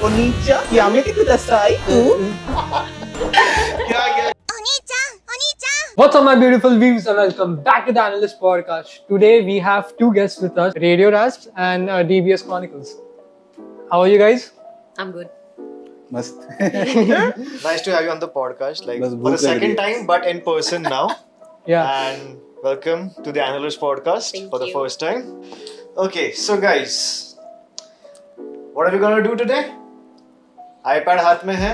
Onicha, yamete kudasai. What's up, my beautiful views, and welcome back to the Analyst Podcast. Today we have two guests with us, Radio Rasps and DBS Chronicles. How are you guys? I'm good. Mast. Nice to have you on the podcast, like बस for भूख the लग रही second है। time, but in person now. Yeah. And welcome to the Analyst Podcast Thank for the you. first time. Okay, so guys, what are we gonna do today? iPad हाथ में है.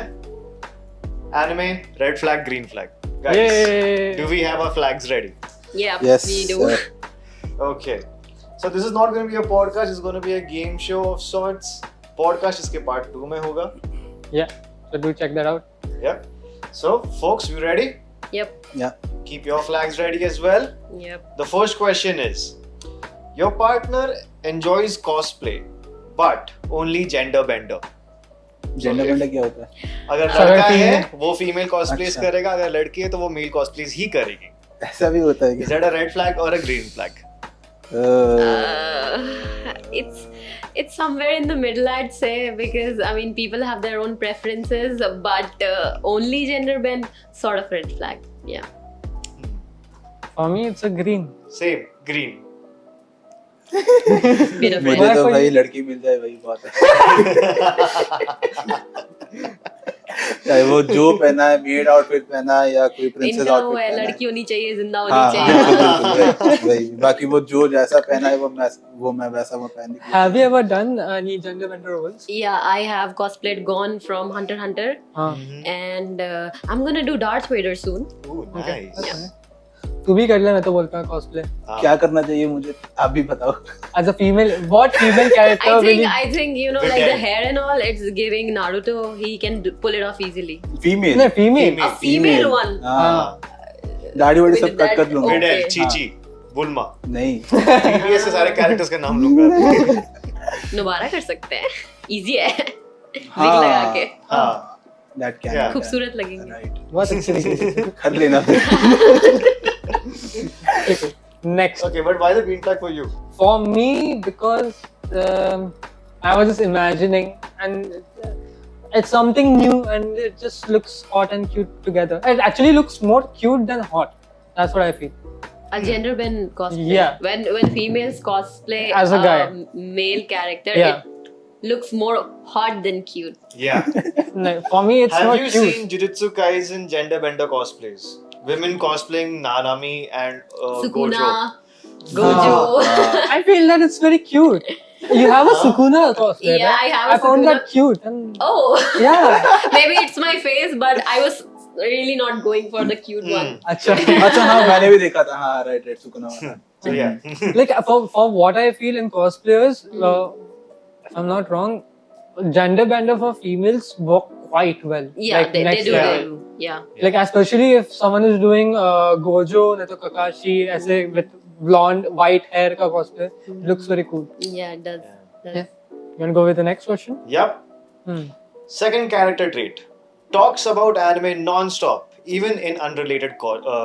Anime, red flag, green flag. Guys, Yay. do we have our flags ready? Yeah, Yes. we do. sir. Okay. So this is not going to be a podcast. It's going to be a game show of sorts. Podcast इसके part 2 में होगा. Yeah. So do check that out. Yep. So folks, you ready? Yep. Yeah. Keep your flags ready as well. Yep. The first question is, your partner enjoys cosplay, but only gender bender. Gender bender क्या होता है? अगर अगर लड़का है female- वो female cosplays अच्छा। करेगा, अगर लड़की है तो वो मेल cosplays ही करेगी. ऐसा भी होता है Is क्या? that a red flag or a green flag? It's somewhere in the middle, I'd say, because I mean people have their own preferences, but only gender bend sort of red flag. Yeah. For me, it's a green. Same, green. Bit of मुझे red. तो for भाई you? लड़की मिल जाए वही बात है। चाहे वो जो पहना है, मेड आउटफिट पहना है या कोई प्रिंसेस इनका वो आउटफिट है, पहना है। लड़की होनी चाहिए, जिंदा होनी हाँ, चाहिए. बिल्कुल, वही। बाकी वो जो जैसा पहना है वो मैं वैसा वो पहन के। Have you ever done any gender bender roles? Yeah, I have cosplayed Gon from Hunter x Hunter, हाँ. and I'm gonna do Darth Vader soon. Ooh, Okay. nice. Yeah. तू भी कर ले, मैं तो बोलता हूँ cosplay. क्या करना चाहिए मुझे आप भी बताओ। As a female, what female character will you? I think you know, With like the hair. hair and all, it's giving Naruto. He can pull it off easily. Female. No, female. A female one. हाँ, दाढ़ी वाड़ी सब With cut that- कर लूंगा। Videl, Okay. Chichi, Bulma. नहीं। TBS से सारे characters का नाम लूंगा. दोबारा कर सकते हैं. Easy है. हाँ। Wig लगा के. हाँ. That can Yeah. be खूबसूरत done. लगेंगे. Right. बहुत अच्छी लगी. कर लेना फिर। Next. Okay, but why the green flag for you? For me, because I was just imagining, and it's something new, and it just looks hot and cute together. It actually looks more cute than hot. That's what I feel. A gender bend cosplay. Yeah. When females cosplay As a guy. male character, Yeah. it looks more hot than cute. Yeah. No, for me, it's Have not you cute. seen Jujutsu Kaisen gender bender cosplays? Women cosplaying Nanami and Sukuna, Gojo. Gojo. I feel that it's very cute. You have a Sukuna cosplay, Yeah, right? I have a I found Sukuna. that cute. And Oh. yeah. Maybe it's my face, but I was really not going for the cute one. Acha. अच्छा हाँ मैंने भी देखा था हाँ right right Sukuna वाला। So yeah. Like for what I feel in cosplayers, if I'm not wrong, gender bender for females work quite well. Yeah, like they next do. level. They do. Yeah. Like especially if someone is doing Gojo, नहीं तो Kakashi, ऐसे with blonde white hair का cosplay, it looks very cool. Yeah, it does. does. Yeah. You want to go with the next question? Yep. Hmm. Second character trait. Talks about anime non-stop, even in unrelated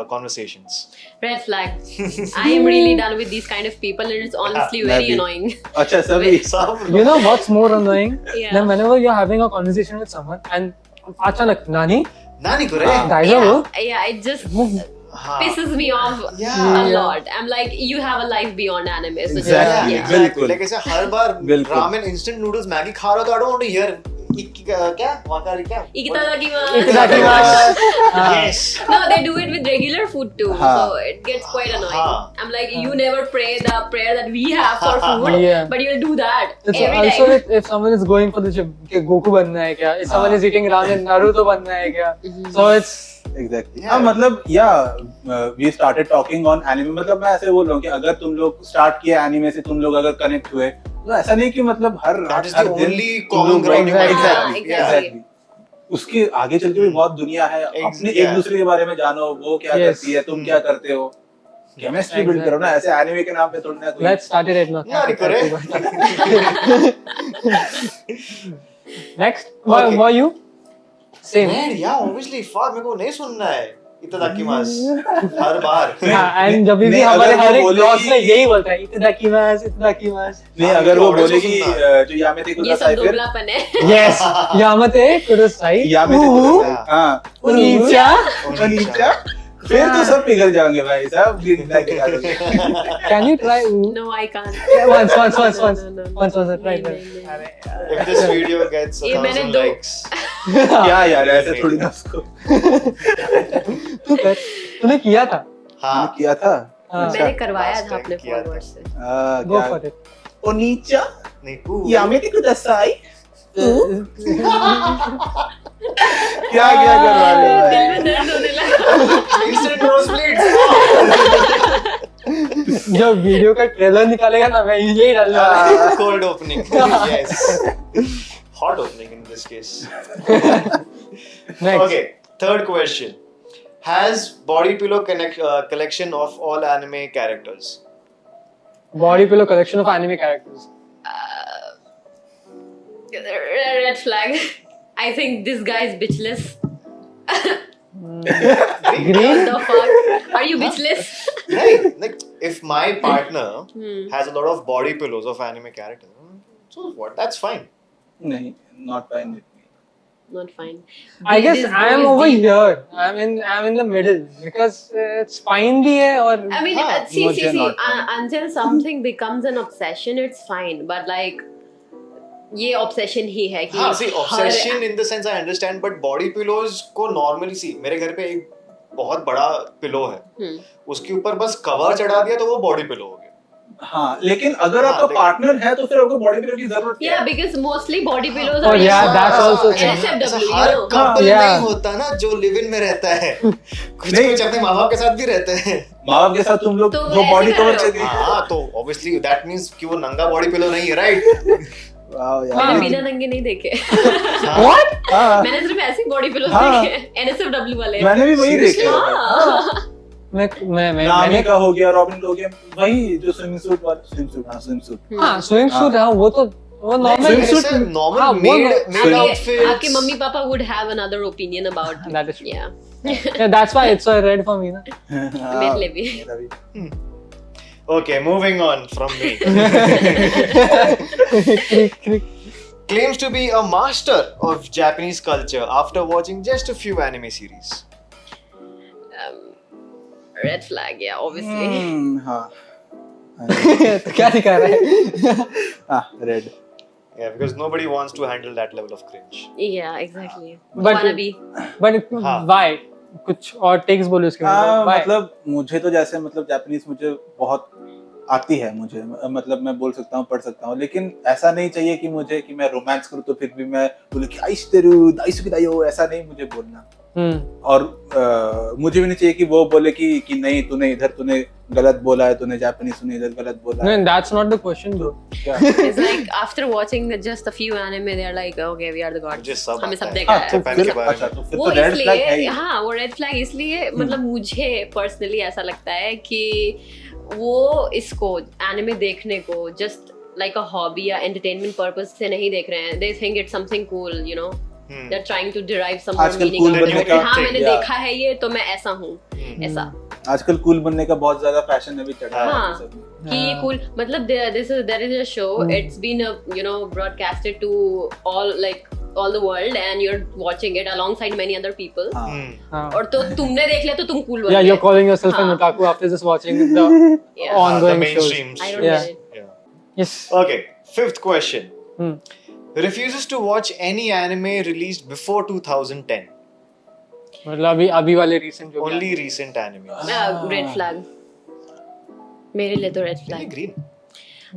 conversations. Red flag. I am really done with these kind of people, and it's honestly very Maybe. annoying. अच्छा सभी Some You know what's more annoying? Yeah. Then whenever you're having a conversation with someone and अचानक नानी Nani kore? दाइजा Yeah, it just हाँ. pisses me off Yeah. a lot. I'm like, you have a life beyond anime. So just, Exactly. yeah. बिल्कुल। Like ऐसे हर बार बिल्कुल। Ramen instant noodles Maggi खा रहा हो तो I don't want to hear क्या वाकारी क्या? Itadakimasu. Itadakimasu. Yes. No, they do it with regular food too, हाँ. so it gets quite annoying. हाँ. I'm like, you never pray the prayer that we have for food, Yeah. but you'll do that It's every also time. if someone is going for the gym, कि Goku बनना है क्या? If someone is eating ramen, Naruto बनना है क्या? So it's exactly Yeah. हाँ मतलब we started talking on anime मतलब मैं ऐसे बोल रहा हूँ कि अगर तुम लोग स्टार्ट किए एनिमे से तुम लोग अगर कनेक्ट हुए तो ऐसा नहीं कि मतलब हर That is हर the दिन only तुम common लोग- ground you might have. Exactly, Exactly. exactly. उसके आगे चल के भी बहुत दुनिया है अपने एक yeah. दूसरे के बारे में जानो वो क्या Yes. करती है तुम क्या करते हो केमिस्ट्री बिल्ड करो ना ऐसे एनिमे के नाम पे थोड़ी ना कोई let's start it right now. Nani kore? Next, Okay. were you? Same. Man, yeah, obviously, fuck, मेरे को नहीं सुनना है. इत्तादाकिमास हर बार। एंड जब भी नहीं, हमारे अगर हर वो एक बोले ब्लॉग कि- में यही बोलता है इत्तादाकिमास। नहीं, हाँ, अगर ये वो ऑडियंस बोले को कि सुनना जो यामेते ये कुदासाई सब फिर दोगलापन है। यस यामते कुदासाई यामेते कुदासाई, हाँ। हाँ, ओनीचा ओनीचा, फिर तो सब पिघल जाएंगे भाई साहब, ग्रीन फ्लैग दिखा दोगे। Can you try No, I can't. once No, try नहीं, that. नहीं, नहीं। अरे If this video gets ये मैंने 1,000 दो- likes, क्या यार, ऐसे थोड़ी ना उसको तू कर तूने किया था हाँ, किया था। हाँ। मैंने करवाया Last था time अपने किया था। फॉलोअर्स से। गो क्या फॉर इट ओनीचा नहीं, यामेते कुदासाई, क्या क्या करवा रहे हो दिल भाई? में दर्द होने लगा। instant nosebleeds. जब वीडियो का ट्रेलर निकालेगा ना मैं यही डालने वाला हूँ। Cold opening, yes. Hot opening in this case. Next. Okay, third question. Has Body Pillow collection of all anime characters? Body pillow collection of anime characters. Red flag. I think this guy is bitchless. Green? What the fuck? Are you bitchless? Right, like if my partner Hmm. has a lot of body pillows of anime characters, so what? That's fine. नहीं, not fine with me. Not fine. I guess This I am boy is over deep. here. I'm in the middle because it's fine भी है और I mean, हाँ, see, मुझे not fine. until something becomes an obsession, it's fine. But like, ये obsession ही है कि हाँ, see, her- obsession in the sense I understand, but body pillows को normally see, मेरे घर पे एक बहुत बड़ा पिलो है, हम्म, उसके ऊपर बस कवर चढ़ा दिया तो वो बॉडी पिलो हो गया। हाँ, लेकिन अगर हाँ, आपका लेकिन- पार्टनर है तो फिर आपको बॉडी पिलो की जरूरत क्या Yeah, है? because mostly body pillows Oh, are yeah, used that's for also true. NSFW, her you know. Couple Yeah. नहीं होता ना जो लिव इन में रहता है, कुछ नहीं। कुछ अपने माँ बाप के साथ भी रहते हैं। माँ बाप के साथ तुम लोग तो वो ऐसे बॉडी कर कवर रहे हो। चाहिए। हाँ, तो obviously that means कि वो नंगा बॉडी पिलो नहीं है, right? वाओ मैंने यार। बिना नंगे नहीं देखे। what? हाँ, मैंने सिर्फ ऐसे बॉडी पिलोज हाँ। देखे NSFW वाले। मैंने भी वही Seriously? देखे। हाँ। मैं नामी का हो गया, रॉबिन का हो गया, वही जो स्विमिंग सूट वाला, स्विम सूट। हाँ स्विमिंग सूट हाँ वो normal Swimsuit ऐसे हाँ, normal वो made आपके outfits. आपके mummy papa would have another opinion about That is true. yeah. yeah that's why it's a red for me ना मेरे लिए भी। मेरा भी। Okay, moving on from me. Claims to be a master of Japanese culture after watching just a few anime series. Red flag, yeah, obviously. हाँ, तो क्या दिखा रहा है हाँ, red. Yeah, because nobody wants to handle that level of cringe. Yeah, exactly. But- Wannabe. but हाँ. why कुछ और टेक्स बोलो उसके हाँ, बाद मतलब मुझे तो जैसे मतलब जापानीज मुझे बहुत आती है, मुझे मतलब मैं बोल सकता हूँ, पढ़ सकता हूँ, लेकिन ऐसा नहीं चाहिए कि मुझे कि मैं रोमांस करूँ तो फिर भी मैं बोलूँ कि आइस्तेरू दाइसुकी दाइयो, ऐसा नहीं मुझे बोलना। और मुझे भी नहीं चाहिए कि वो बोले कि नहीं तूने इधर तूने गलत बोला है, तूने जापानीज तूने इधर गलत बोला है। no that's not the question bro क्या? It's like after watching just a few anime, they're like, okay, we are the gods. मुझे सब हमें आता सब है। देखा हाँ, है। तो जापान फिर के बारे अच्छा, में। तो फिर वो तो रेड फ्लैग है ही। इसलिए हाँ वो रेड फ्लैग इसलिए मतलब मुझे पर्सनली ऐसा लगता है कि वो इसको एनिमे देखने को जस्ट लाइक अ हॉबी या एंटरटेनमेंट पर्पस से नहीं देख रहे हैं. They think it's something cool, you know, they are trying to derive some more आजकल मीनिंग cool आउट बनने ऑफ इट. का हाँ मैंने या- देखा है ये तो मैं ऐसा हूँ, ऐसा आजकल कूल बनने का बहुत ज्यादा फैशन अभी चढ़ा है हाँ. सब में। कि ये कूल मतलब there is a show, it's been you know broadcasted to all the world and you're watching it alongside many other people. हाँ. हाँ. और तो तुमने देख लिया तो तुम cool बन yeah गए. you're calling yourself an हाँ. otaku after just watching the Yeah. the ongoing shows mainstream. I don't Yeah. get it. Yeah. yes Okay, fifth question. Hmm. Refuses to watch any anime released before 2010. मतलब अभी वाले recent जो भी Only recent anime. Red flag. मेरे लिए तो red flag. Green.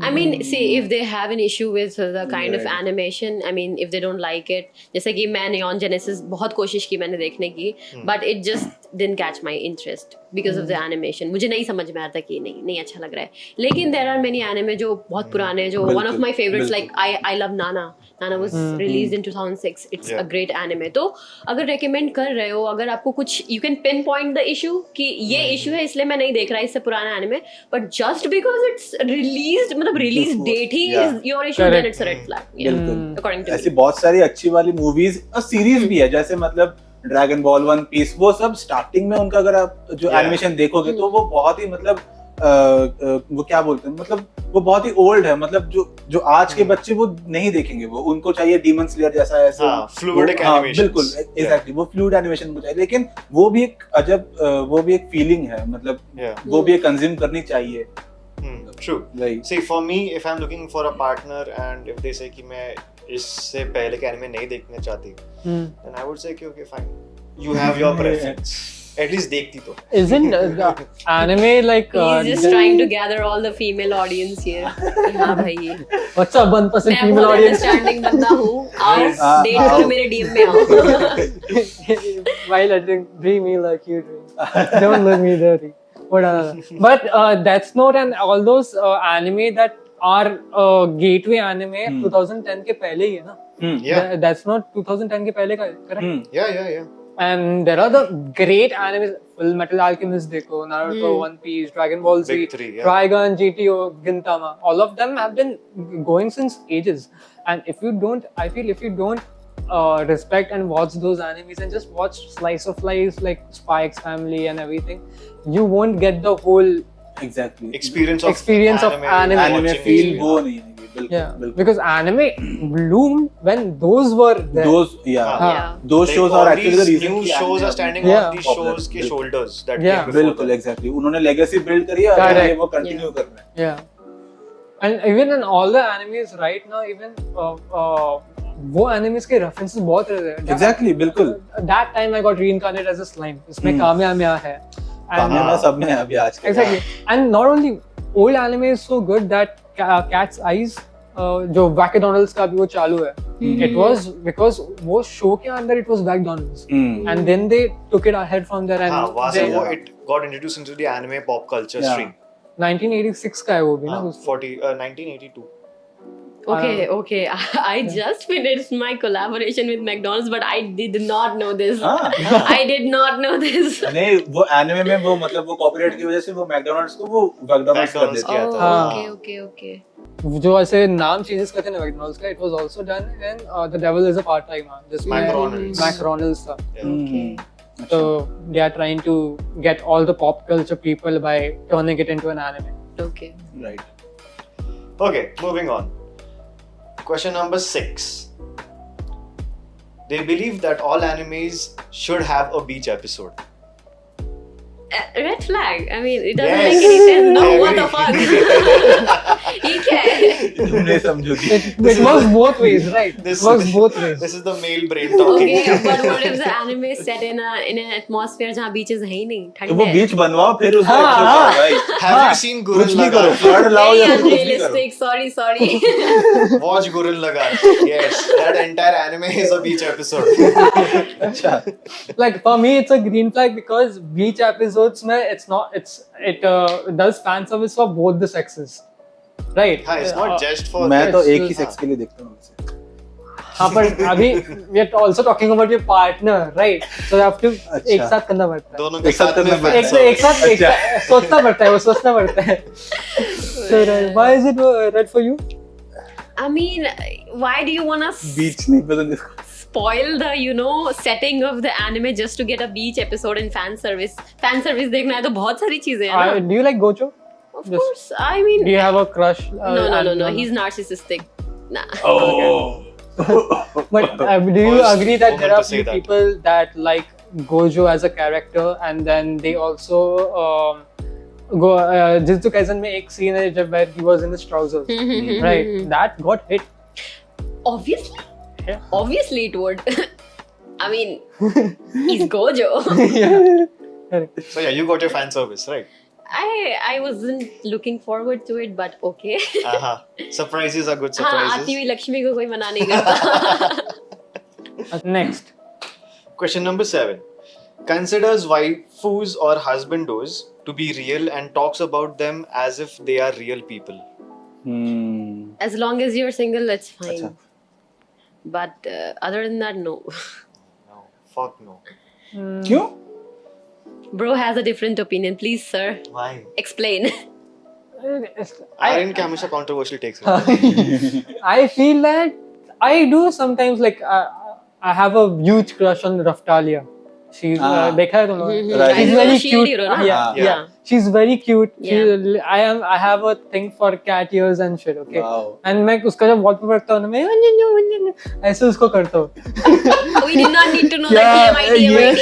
I mean, see, if they have an issue with the kind of Right. animation, I mean, if they don't like it, जैसे कि मैं Neon Genesis बहुत कोशिश की मैंने देखने की, but it just didn't catch my interest because of the animation. मुझे नहीं समझ में आता कि नहीं अच्छा लग रहा है. लेकिन there are many anime जो बहुत पुराने जो one of my favorites like I love Nana. Nana was released in 2006. It's Yeah. a great anime. तो अगर recommend कर रहे हो, अगर आपको कुछ you can pinpoint the issue कि ये issue है इसलिए मैं नहीं देख रहा इससे पुराना anime, but just because it's released मतलब release Before. date he Yeah. is your issue, Correct. then it's a red flag. Yeah. बिल्कुल। According to ऐसी me. बहुत सारी अच्छी वाली मूवीज और सीरीज भी है, जैसे मतलब ड्रैगन बॉल, वन पीस, वो सब स्टार्टिंग में उनका अगर आप जो Yeah. एनिमेशन देखोगे तो वो बहुत ही मतलब वो क्या बोलते हैं, मतलब वो बहुत ही ओल्ड है, मतलब जो आज के बच्चे वो नहीं देखेंगे, वो उनको चाहिए डीमन स्लेयर जैसा ऐसे हाँ, fluidic हाँ, animations. बिल्कुल एग्जैक्टली, वो फ्लूइड एनिमेशन को चाहिए, लेकिन वो भी एक अजब वो भी एक फीलिंग है, मतलब Yeah. वो भी एक कंज्यूम करनी चाहिए। True. वही See, for me, if I'm looking for a partner and if they say कि मैं इससे पहले के anime नहीं देखना चाहती, then I would say कि okay fine, you have your preference. At least देखती तो. Isn't the anime like He's just trying to gather all the female audience here. हाँ भाई, what's up 1% मैं female बहुत audience? understanding बंदा हूँ, आओ हाँ, डेट आओ। करो मेरे DM में आओ। While I think dream me like you dream. Don't look me dirty. But that's not an all those anime that are gateway anime 2010 के पहले ही है ना. Yeah. That's not 2010 के पहले का है, correct? Yeah. And there are the great animes. Full Metal Alchemist देखो, Naruto, One Piece, Dragon Ball Z, Big three, yeah. Trigun, GTO, Gintama. All of them have been going since ages. And if you don't, I feel if you don't respect and watch those animes and just watch slice of life like Spy X Family and everything, you won't get the whole exactly Experience of anime. Anime watching feel it. वो नहीं आएगी, बिल्कुल yeah. बिल्कुल। Because anime bloomed when those were there. Those Yeah. those Like, shows all are actually the these reason new कि shows anime are standing Yeah. on these popular. shows के बिल्कुल। shoulders that Yeah. came before बिल्कुल them. Exactly, उन्होंने legacy build करी है और Correct. ये वो कंटिन्यू कर रहे हैं। Yeah. And even in all the animes right now, even वो animes के references बहुत रहते हैं. एग्जैक्टली बिल्कुल, That time I got reincarnated as a slime. इसमें कामयामिया है. कामयाब में सब में है अभी आज के। Exactly. And not only old anime is so good that Cat's Eyes जो Whack-A-Donald's का भी वो चालू है. It was because वो show के अंदर it was Whack-Donald's. And then they took it ahead from there and हाँ, वहाँ से they- वो it got introduced into the anime pop culture Yeah. stream. 1986 का है वो भी ना. 1982. Okay. I just finished my collaboration with McDonald's, but I did not know this. हाँ। I did not know this. नहीं, वो एनिमे में वो मतलब वो कॉपीराइट की वजह से वो मैकडॉनल्ड्स को वो मैकडॉनल्ड्स कर McDonald's देते किया हैं। था। Oh, okay. जो ऐसे नाम चेंजेस करते हैं ना मैकडॉनल्ड्स का, it was also done in The Devil is a Part-Timer, जिसमें McDonald's. McDonald's था. Okay. So they are trying to get all the pop culture people by turning it into an anime. Okay. Right. Okay, moving on. Question number 6. They believe that all animes should have a beach episode. Red flag. I mean, it doesn't Yes. make any sense. No, I what the agree. fuck? ये क्या है? तुम नहीं समझोगी। It works both ways, right? It works both ways. This is the male brain talking. Okay, but what if the anime is set in an atmosphere जहाँ beaches है ही नहीं, तो ठंड वो है? बीच बनवाओ फिर उसका हाँ, episode हाँ। करो भाई। Have you seen कुछ Gurren भी करो, Lagann? फ्लड लाओ या नहीं, फिर कुछ भी करो। unrealistic. Sorry. Watch Gurren Lagann. Yes, that entire anime is a beach episode. अच्छा, Like for me, it's a green flag because beach episodes में it does fan service for both the sexes, right? हाँ, it's not just for. मैं तो it's- एक ही sex के लिए देखता हूँ वैसे। हाँ, पर अभी we are also talking about your partner, right? So you have to अच्छा। एक साथ करना पड़ता है. दोनों के एक साथ साथ करना में पड़ता है। fan एक साथ अच्छा। सोचना पड़ता है, वो सोचना पड़ता है. So why is it red for you? I mean, why do you wanna बीच नहीं पसंद इसको। spoil the setting of the anime just to get a beach episode and fan service? Fan service देखना है तो बहुत सारी चीजें हैं ना. Do you like Gojo? Of course. I mean, Do you have a crush? no. He's narcissistic. Nah. Oh. But do you First agree that woman there are to say few that. people that like Gojo as a character and then they also go Jujutsu Kaisen में एक scene है जब where he was in his trousers, right? That got hit. Obviously. Yeah. Obviously it would. I mean, he's Gojo. Correct. So yeah, you got your fan service, right? I wasn't looking forward to it, but okay. Surprises are good हाँ, आती surprises. हुई लक्ष्मी को कोई मना नहीं करता. Next. Question number 7. Considers waifus or husbandos to be real and talks about them as if they are real people. As long as you're single, that's fine. अच्छा। But other than that, no. No, fuck no. क्यों? Bro has a different opinion. Please, sir, Why? explain. Aaron के हमेशा controversial takes रहते हैं. I feel that I do sometimes like I have a huge crush on Raftalia. She's देखा है तुम लोगों ने? Right. She's I know very she cute. hero, na? Yeah, Yeah. yeah. She's very cute. Yeah. I have a thing for cat ears and shit. Okay. Wow. And मैं उसका जब wallpaper रखता हूँ ना मैं ऐसे उसको करता हूँ. We did not need to know Yeah, that TMI. हमें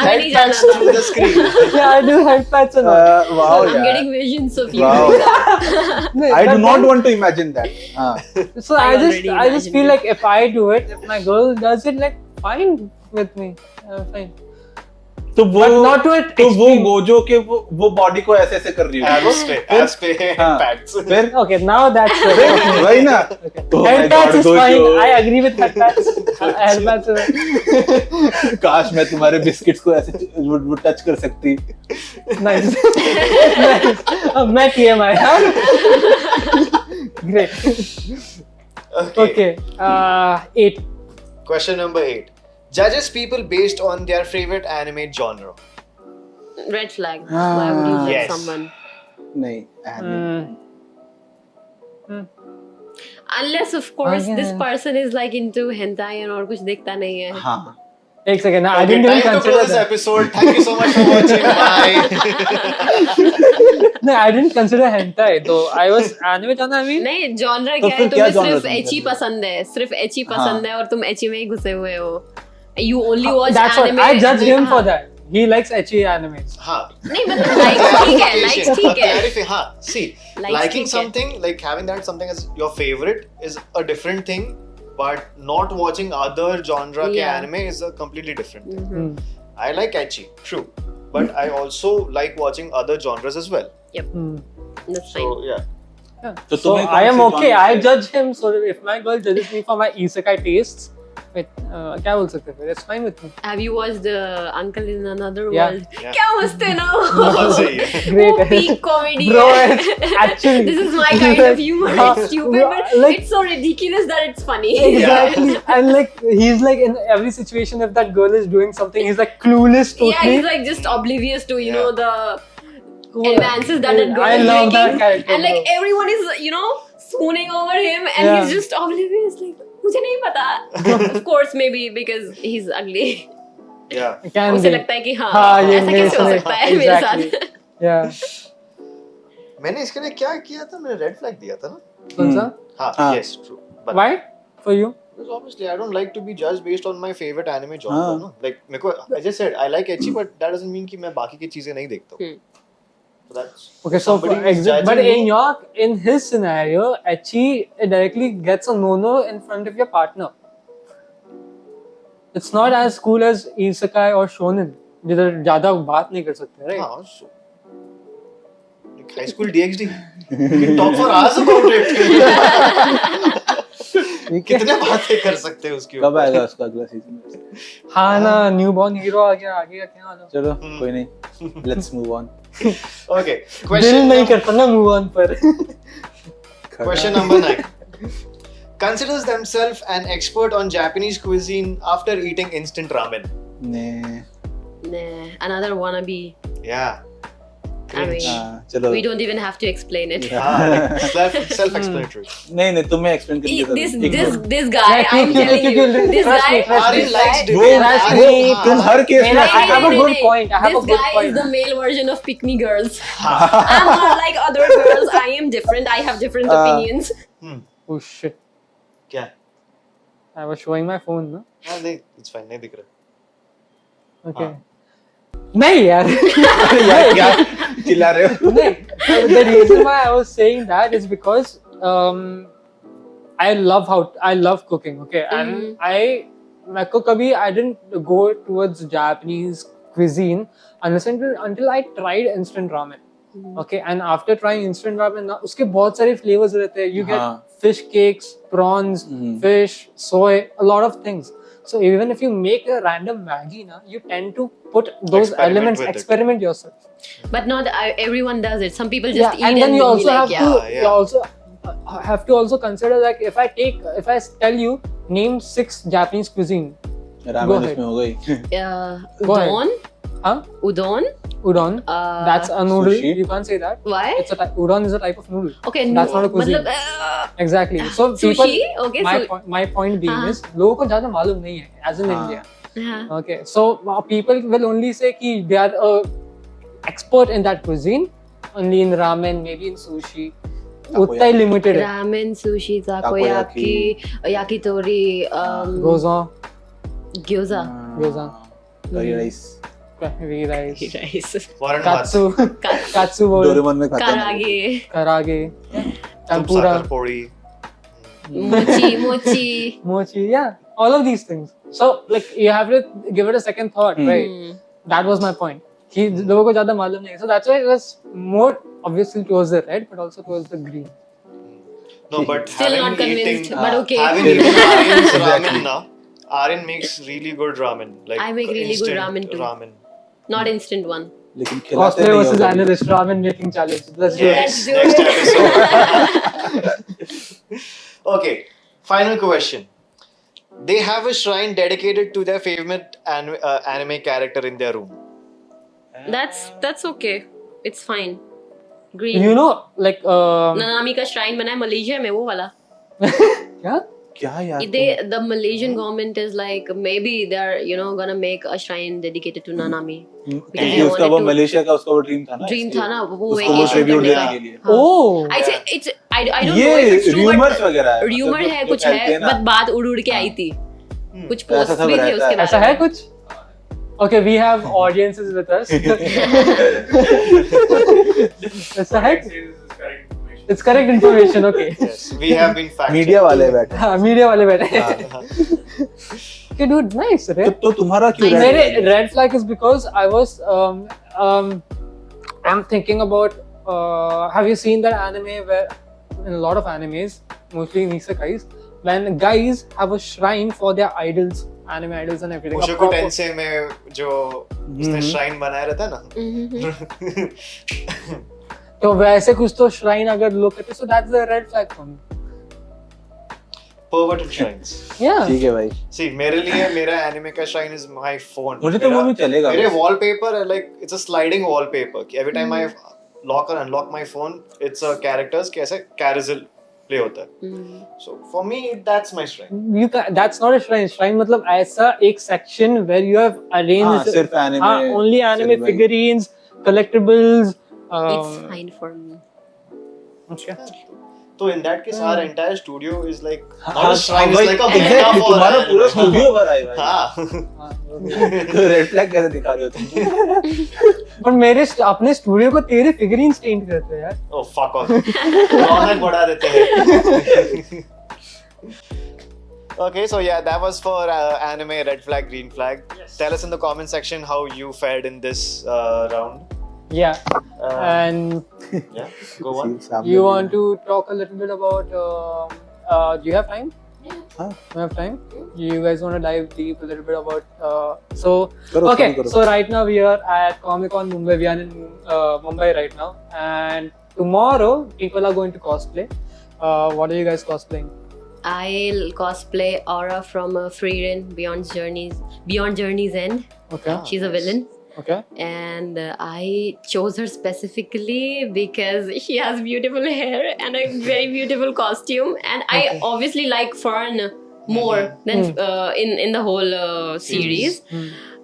नहीं जानना था. Through the screen. Yeah, I do head pats and all. Wow, I'm yeah. getting visions of you. Wow. doing that. No, I do but not then- want to imagine that. So I I just already feel imagined like if I do it, if my girl does it, like fine with me, fine. तो वो But not to it तो वो extreme. Gojo के वो body को ऐसे ऐसे कर रही Abs पे हाँ. pats. फिर Okay, now that's it. फिर वही ना Okay. Oh my Head pats God, is fine. Gojo. I agree with head pats. Head pats. काश मैं तुम्हारे बिस्किट्स को ऐसे वो टच कर सकती. Nice. Nice. मैं TMI. Great. Okay. 8. Question number 8. Judges people based on their favorite anime genre. Red flag. Why would you judge Yes. someone? नहीं Unless of course yeah. this person is like into hentai and और कुछ देखता नहीं है. हाँ एक second. I Okay, didn't even time to consider close this that. episode. Thank you so much for watching. Bye. No, I didn't consider hentai though. I was anime genre. I mean. नहीं genre तो क्या फिर है? क्या तुम्हें genre सिर्फ तुम Aichi करते हो? पसंद है, सिर्फ एची हाँ. पसंद है और तुम एची में ही घुसे हुए हो. You only watch That's anime. what I judge him for हाँ. that. He likes ecchi animes. हाँ. नहीं मतलब likes ठीक है, likes ठीक है. Clarify, हाँ. See, Likes liking ठीक है. something, like having that something as your favorite is a different thing, but not watching other genre के Yeah. anime is a completely different thing. Hmm. I like ecchi, true, but I also like watching other genres as well. Hmm. That's So fine. yeah. Yeah. तो So तुम्हें I कौन am C okay. genre I से- judge him. So if my girl judges me for my isekai tastes, wait, क्या बोल सकते हैं फिर? It's fine with me. Have you watched Uncle in Another Yeah. World? Yeah. क्या मस्त है ना बहुत सही है. Great. वो peak comedy Bro, है. it's actually. This is my kind of humor. हाँ, It's stupid, but like- it's so ridiculous that it's funny. Exactly. And like he's like in every situation, if that girl is doing something, he's like clueless totally. Yeah, he's like just oblivious to you know Yeah. the advances that girl I is love making, that character, and like bro. everyone is swooning over him, and Yeah. he's just oblivious. Like मुझे नहीं पता. Of course, maybe because he's ugly. Yeah. Can उसे be. लगता है कि हाँ हाँ, ये ऐसा मेरे कैसे हो से- सकता है मेरे exactly. साथ. Yeah. मैंने इसके लिए क्या किया था? मैंने रेड फ्लैग दिया था ना? कौन सा? हाँ. हाँ. Yes, true. But Why? For you? because obviously I don't like to be judged based on my favorite anime genre. हाँ. No? Like मेरे को I just said I like ecchi, but that doesn't mean कि मैं बाकी की चीजें नहीं देखता हूँ. So that's Okay, so somebody is judging but me. in his scenario, ecchi directly gets a no in front of your partner. It's not as cool as isekai or shonen, जिधर ज़्यादा बात नहीं कर सकते, right? हाँ, so like high school DxD. We can talk for hours about it. कितने बातें कर सकते हैं उसके कब ऊपर? आएगा उसका अगला सीजन? हाँ ना, न्यूबॉर्न हीरो आ गया, आगे का क्या हाल चलो कोई नहीं, लेट्स मूव ऑन. Okay. दिल Question नहीं करता ना मूव ऑन पर. Question number 9. Considers themselves an expert on Japanese cuisine after eating instant ramen. ने Nah, another wannabe. Yeah. I mean, हाँ, चलो. we don't even have to explain it. Like self-explanatory. नहीं नहीं तुम्हें एक्सप्लेन करने की This जरूरत नहीं. this guy, Yeah, I'm क्यों- telling क्यों- you, क्यों- this trust guy, me, trust Ari me. likes वो debate. तुम हर केस में I have a good point. I have a This good guy point. is the male version of pick me girls. I'm not like other girls. I am different. I have different opinions. Oh shit! क्या? I was showing my phone, no? हाँ नहीं, it's fine, नहीं दिख रहा. Okay. नहीं यार. यार क्या चिल्ला रहे हो? नहीं. The reason why I was saying that is because I love cooking. Okay, and मेरे को कभी I didn't go towards Japanese cuisine until I tried instant ramen. Okay, and after trying instant ramen, ना उसके बहुत सारे flavors रहते हैं. You get हाँ. fish cakes, prawns, fish, soy, a lot of things. So even if you make a random Maggi, na, you tend to put those Experiment elements, with it. experiment yourself. But not everyone does it. Some people just eat and then you be also like, have yeah. to, yeah. you also have to also consider like if I tell you name 6 Japanese cuisine, Go ramen ahead. उसमें हो गई. Go ahead. Udon, huh? udon, Udon. That's a noodle. Sushi. You can't say that. Why? It's a type. Udon is a type of noodle. Okay, That's not a cuisine. मतलब Exactly. So sushi. people. Okay, My point being हाँ. is लोगों को ज़्यादा मालूम नहीं है as in हाँ. India. हाँ. Okay, so people will only say कि they are a expert in that cuisine, only in ramen, maybe in sushi. उतना ही limited है. Ramen, sushi, takoyaki, yakitori, Gyoza, gyoza. Gyoza. Curry rice. curry rice, Rice. Foreign bath. katsu bowl, Doraemon में खाता हूँ। Karage, karage, tempura, Sakar pori. mochi. mochi. Yeah, all of these things. So like you have to give it a second thought, right? Hmm. That was my point. कि लोगों को ज़्यादा मालूम नहीं. So that's why it was more obviously towards the red, but also towards the green. No, but Still not convinced, but okay. Having eaten Aryan's ramen now, Aryan makes really good ramen. Like I make really good instant ramen too. Ramen. Not instant one. लेकिन खिलाते Cosplay नहीं versus हो कभी। analyst ramen making challenge. Let's do it. Yes, Let's do next episode. Okay, final question. They have a shrine dedicated to their favorite anime character in their room. That's okay. It's fine. Green. You know, like Nanami का shrine बना है Malaysia में वो वाला. क्या? क्या यार The Malaysian government is like maybe they're gonna make a shrine dedicated to Nanami. क्योंकि they उसका वो wanted to- मलेशिया का उसका वो ड्रीम था ना Dream इसलिए। था ना वो उसको वो vacation tribute करने देने का. के लिए हाँ. Oh. I say it's I don't know ये if it's true rumors but वगैरह है rumor मतलब है जो कुछ फैलते है हैं ना। but बात उड़ के आई थी. कुछ ऐसा पोस्ट सब भी थे रहता उसके है। ऐसा बारे है में. कुछ? Okay, we have audiences with us. ऐसा है? It's correct information. Okay. Yes, we have been fact media वाले बैठे हाँ, मीडिया वाले बैठे हैं. Okay, dude, nice. तो, Red. तो तुम्हारा क्यों Nice. red मेरे है? red flag is because I was I'm thinking about have you seen that anime where in a lot of animes, mostly in isekais, when guys have a shrine for their idols, anime idols and everything. a Mushoku proper- Tensei में जो उसने shrine बनाया रहता है ना. तो वैसे कुछ तो shrine अगर लोग करते so that's the red flag for me. Perverted shrines. Yeah. ठीक है भाई See, मेरे लिए मेरा anime का shrine is my phone. मुझे तो वो भी चलेगा मेरे वैसे। wallpaper है like it's a sliding wallpaper. कि every time I lock or unlock my phone, it's a characters कि ऐसे carousel play होता है. So for me, that's my shrine. That's not a shrine. Shrine मतलब ऐसा एक section where you have हाँ arranged सिर्फ anime हाँ, only anime सिर्फ वही। figurines, collectibles. It's fine for me. Okay. So in that case, our entire studio is like not हाँ, a shrine, भाई, it's like a exactly, metaphor. तुम्हारा है। पूरा स्टूडियो भरा है भाई हाँ. तो रेड फ्लैग कैसे दिखा रहे हो तुम पर मेरे अपने स्टूडियो को तेरे फिगरीन पेंट करते हैं यार. Oh fuck off. रौनक बढ़ा देते हैं. Okay, so yeah, that was for anime red flag, green flag. Yes. Tell us in the comment section how you fared in this round. Yeah. And Yeah, go on. you want to talk a little bit about do you have time? हाँ You have time? You guys want to dive deep a little bit about so करो, okay, करो। so right now we are at Comic Con Mumbai. We are in Mumbai right now, and tomorrow people are going to cosplay. What are you guys cosplaying? I'll cosplay Aura from Free Reign Beyond Journey's End. Okay. She's a villain. Okay. And I chose her specifically because she has beautiful hair and a very beautiful costume, and I obviously like Fern more than in the whole series.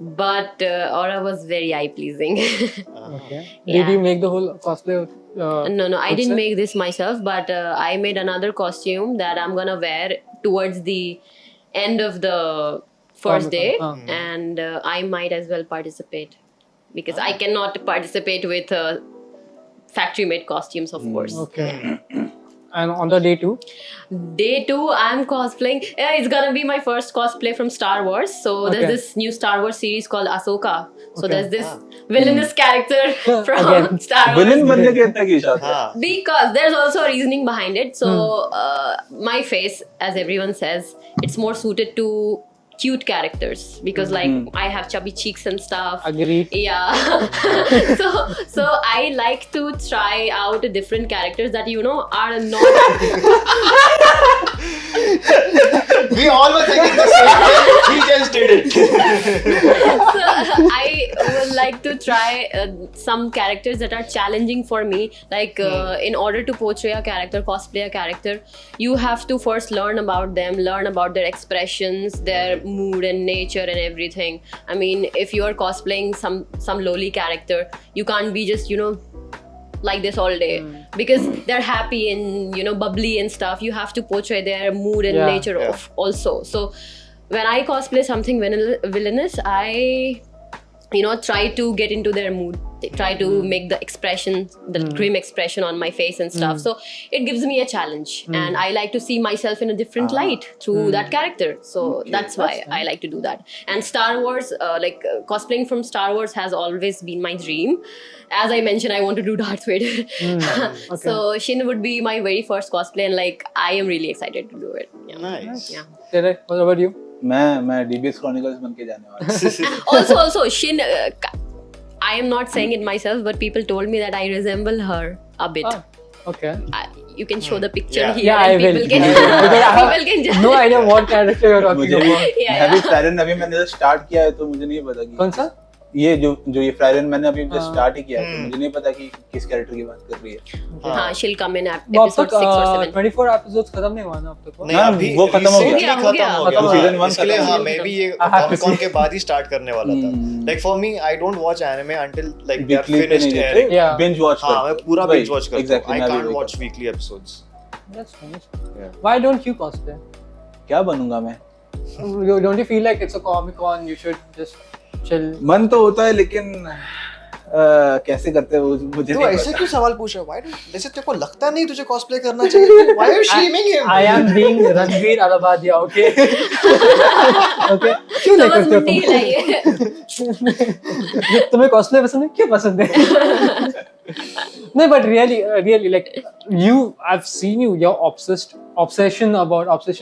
But Aura was very eye pleasing. Okay. Yeah. Did you make the whole cosplay? No, I didn't What's make this myself, but I made another costume that I'm gonna wear towards the end of the first day, and I might as well participate because I cannot participate with factory made costumes, of course. Okay. And on the day 2? Day 2, I'm cosplaying. Yeah, it's gonna be my first cosplay from Star Wars. So there's Okay. this new Star Wars series called Ahsoka. So Okay. there's this villainous character from Again. Star Wars. Villain बनने के इतना की शौक है हाँ. Because there's also a reasoning behind it. So my face, as everyone says, it's more suited to cute characters because like I have chubby cheeks and stuff. Agreed. Yeah. so I like to try out different characters that are not. We all were thinking the same thing. He just did it. So I would like like to try some characters that are challenging for me. Like in order to portray a character, cosplay a character, you have to first learn about them, learn about their expressions, their mood and nature and everything. I mean, if you are cosplaying some lowly character, you can't be just, you know, like this all day, because they're happy and, you know, bubbly and stuff. You have to portray their mood and nature of also. So when I cosplay something villainous, I, you know, try to get into their mood, try to make the expression, the grim expression on my face and stuff. So it gives me a challenge, and I like to see myself in a different light through that character. So that's why I like to do that. And Star Wars, cosplaying from Star Wars has always been my dream. As I mentioned, I want to do Darth Vader. Okay. So Shin would be my very first cosplay, and like I am really excited to do it. Yeah. Nice. Yeah. Tere, what about you? मैं DBS Chronicles बन के जाने वाला हूँ। Also Shin, I am not saying it myself, but people told me that I resemble her a bit. Ah, okay. You can show the picture Yeah. here. Yeah, I and will. people can, Because I have people can judge. no idea what character you're talking मुझे भी about. Yeah, मैं भी yeah. फ्रायरन अभी मैंने start किया है तो मुझे नहीं पता कि कौन सा? ये जो ये फ्रायरन मैंने अभी जस्ट हाँ। स्टार्ट ही किया है तो मुझे नहीं पता कि किस कैरेक्टर की बात कर रही है। हाँ, she'll come in वो अब episode तक 6 or 7. 24 episodes खत्म नहीं हुआ ना अब तक? नहीं हाँ, अभी वो खत्म हो recently गया। खत्म हो खत्म गया हो गया। Season 1 इसलिए खत्म हाँ हो मैं गया। भी ये I have to Comic Con see. के बाद ही स्टार्ट करने वाला था like for me I don't watch anime until like they are weekly पे फिनिश्ड नहीं एयरिंग Yeah. बिंज वॉच हाँ मैं पूरा वही, बिंज वॉच करता हूँ exactly, आई मैं भी कांट वही वॉच करता weekly episodes That's nice. Yeah. Why don't you cosplay? हूँ। क्या बनूंगा मैं? Don't you feel like it's a Comic Con? You should just chill. मन तो होता है लेकिन कैसे करते हैं वो मुझे तो नहीं ऐसे पता। क्यों सवाल पूछ रहा है व्हाई जैसे तेरे को लगता नहीं तुझे कॉस्प्ले करना चाहिए why are you shaming him I am being Ranveer Alabadia, okay? Okay. क्यों तो नहीं बस करते हो मुंडी तुम? हिलाइए। तुम्हें कॉस्प्ले पसंद है? क्यों पसंद है? No, but really, like I've seen your obsession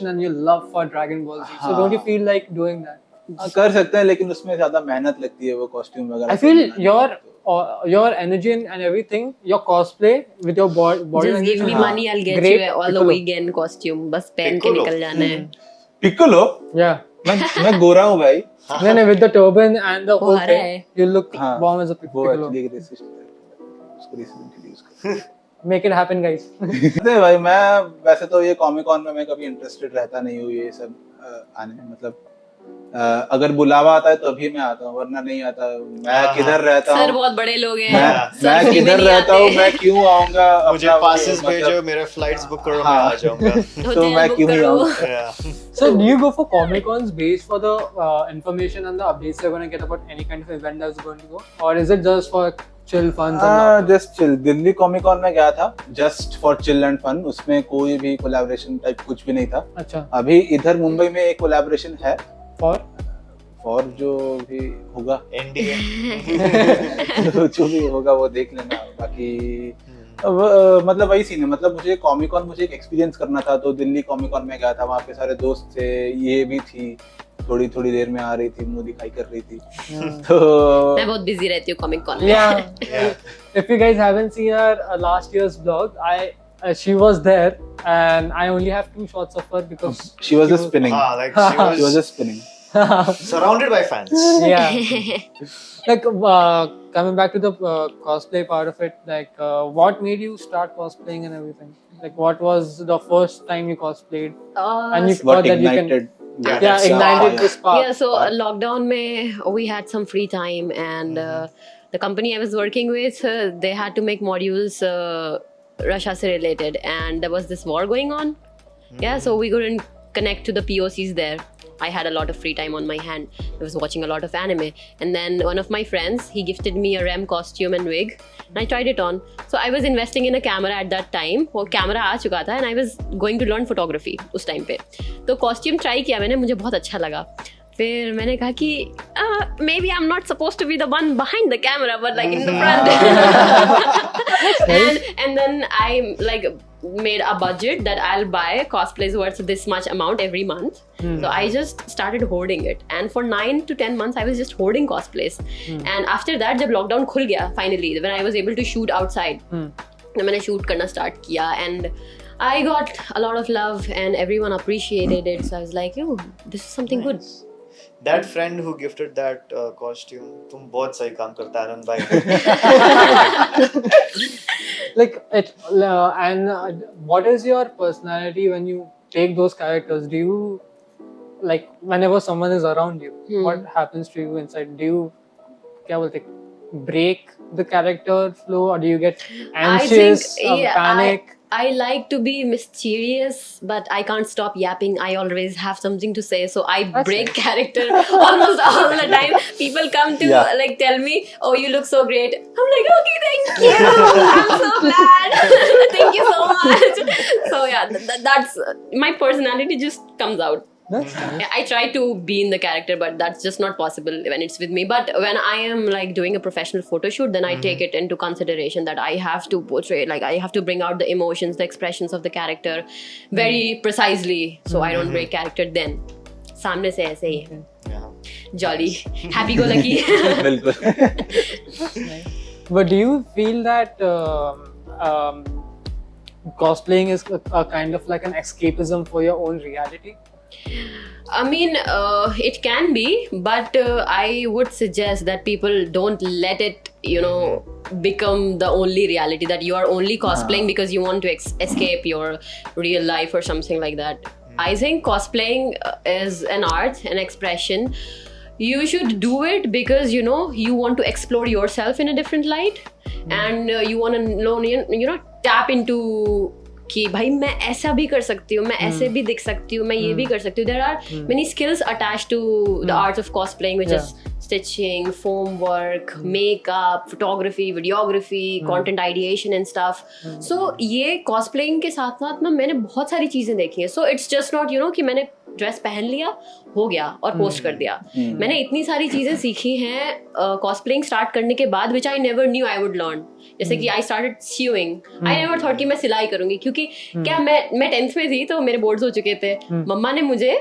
and your love for Dragon Ball Z. So don't you feel like doing that? हाँ, कर सकते हैं लेकिन उसमें ज्यादा मेहनत लगती है वो कॉस्ट्यूम वगैरह। I feel your energy and everything, your cosplay with your body. Just give me language, money, I'll get great you all the Piccolo. weekend costume. बस पहन के Piccolo. निकल जाना है। Piccolo Yeah. मैं गोरा हूँ भाई। Then with the turban and the वो whole हरा thing, है। you look हाँ, bomb as a वो Piccolo. एक्चुअली रेसिस्ट है उसको रेसिस्ट यूज कर। Make it happen, guys. नहीं भाई मैं वैसे तो ये कॉमिक कॉन में मैं कभी इंटरेस्टेड रहता नहीं हूँ ये सब आने में मतलब अगर बुलावा आता है तो अभी मैं आता हूँ वरना नहीं आता। मैं किधर रहता सर हूँ बहुत बड़े लोग हैं। मैं सर free में किधर नहीं रहता हूँ आते। मैं क्यों आऊंगा मुझे अपना वो पासेस मतलब- भेजो मेरे फ्लाइट्स बुक करो मैं हाँ। आ जाऊंगा तो होटल मैं बुक क्यों ही करो। आऊँ। Yeah. So do you go for Comic Cons based for the information and the updates you're going to get about any kind of event that's going to go, or is it just for chill fun? Just chill Delhi comic con में गया था just for chill and fun उसमें कोई भी collaboration type कुछ भी नहीं था। अच्छा. अभी इधर मुंबई में एक कोलैबोरेशन है For और जो भी होगा NDA जो भी होगा वो देख लेना बाकी मतलब वही सीन है मतलब मुझे कॉमिक कॉन मुझे एक एक्सपीरियंस करना था तो दिल्ली कॉमिक कॉन में गया था वहाँ पे सारे दोस्त थे ये भी थी थोड़ी थोड़ी देर में आ रही थी मुंह दिखाई कर रही थी तो मैं बहुत बिजी रहती हूँ कॉमिक कॉन में। yeah. If you guys haven't seen her last year's vlog, she was there and I only have 2 shots of her because she was just spinning हाँ like she she was was just spinning surrounded by fans yeah. Like coming back to the cosplay part of it, like what made you start cosplaying and everything? Like what was the first time you cosplayed and you what thought that you can ignited yeah ignited this spark? Yeah, so lockdown mein we had some free time and the company I was working with they had to make modules Russia se related and there was this war going on. Yeah, so we couldn't connect to the POCs there. I had a lot of free time on my hand. I was watching a lot of anime and then one of my friends he gifted me a Rem costume and wig and I tried it on. So I was investing in a camera at that time. वो camera आ चुका था and I was going to learn photography उस time पे। तो costume try किया मैंने मुझे बहुत अच्छा लगा। फिर मैंने कहा कि maybe I'm not supposed to be the one behind the camera but like in the front. and then I like made a budget that I'll buy cosplays worth this much amount every month. So I just started hoarding it and for 9 to 10 months I was just hoarding cosplays. And after that जब lockdown खुल गया finally when I was able to shoot outside तो मैंने shoot करना start किया and I got a lot of love and everyone appreciated it so I was like yo this is something good. That friend who gifted that costume, तुम बहुत सही काम करता है आनंद भाई. Like it, and what is your personality when you take those characters? Do you like whenever someone is around you, what happens to you inside? Do you क्या बोलते break the character flow, or do you get anxious, panic? I like to be mysterious, but I can't stop yapping. I always have something to say, so I break character almost all the time. People come to like tell me, "Oh, you look so great." I'm like, "Okay, thank you. I'm so glad. Thank you so much." So yeah, that's my personality just comes out. That's nice. I try to be in the character, but that's just not possible when it's with me. But when I am like doing a professional photo shoot, then I take it into consideration that I have to portray, like I have to bring out the emotions, the expressions of the character very precisely, so I don't break character then. सामने से ऐसे ही jolly, happy go lucky. बिल्कुल. But do you feel that cosplaying is a kind of like an escapism for your own reality? I mean, it can be, but I would suggest that people don't let it, you know, become the only reality, that you are only cosplaying because you want to escape your real life or something like that. I think cosplaying is an art, an expression. You should do it because, you know, you want to explore yourself in a different light, and you want to, tap into कि भाई मैं ऐसा भी कर सकती हूँ, मैं ऐसे भी दिख सकती हूँ, मैं ये भी कर सकती हूँ. There are many skills attached to the arts of cosplaying, which is stitching, foam work, makeup, photography, videography, content ideation and stuff. So ये cosplaying के साथ साथ ना मैंने बहुत सारी चीजें देखी हैं. So it's just not, you know, कि मैंने ड्रेस पहन लिया, हो गया और पोस्ट कर दिया. मैंने इतनी सारी चीजें सीखी हैं कॉस्प्लेइंग स्टार्ट करने के बाद, which I never knew I would learn. जैसे कि I started sewing. I never thought कि मैं सिलाई करूंगी, क्योंकि क्या मैं 10th में थी तो मेरे बोर्ड्स हो चुके थे. मम्मा ने मुझे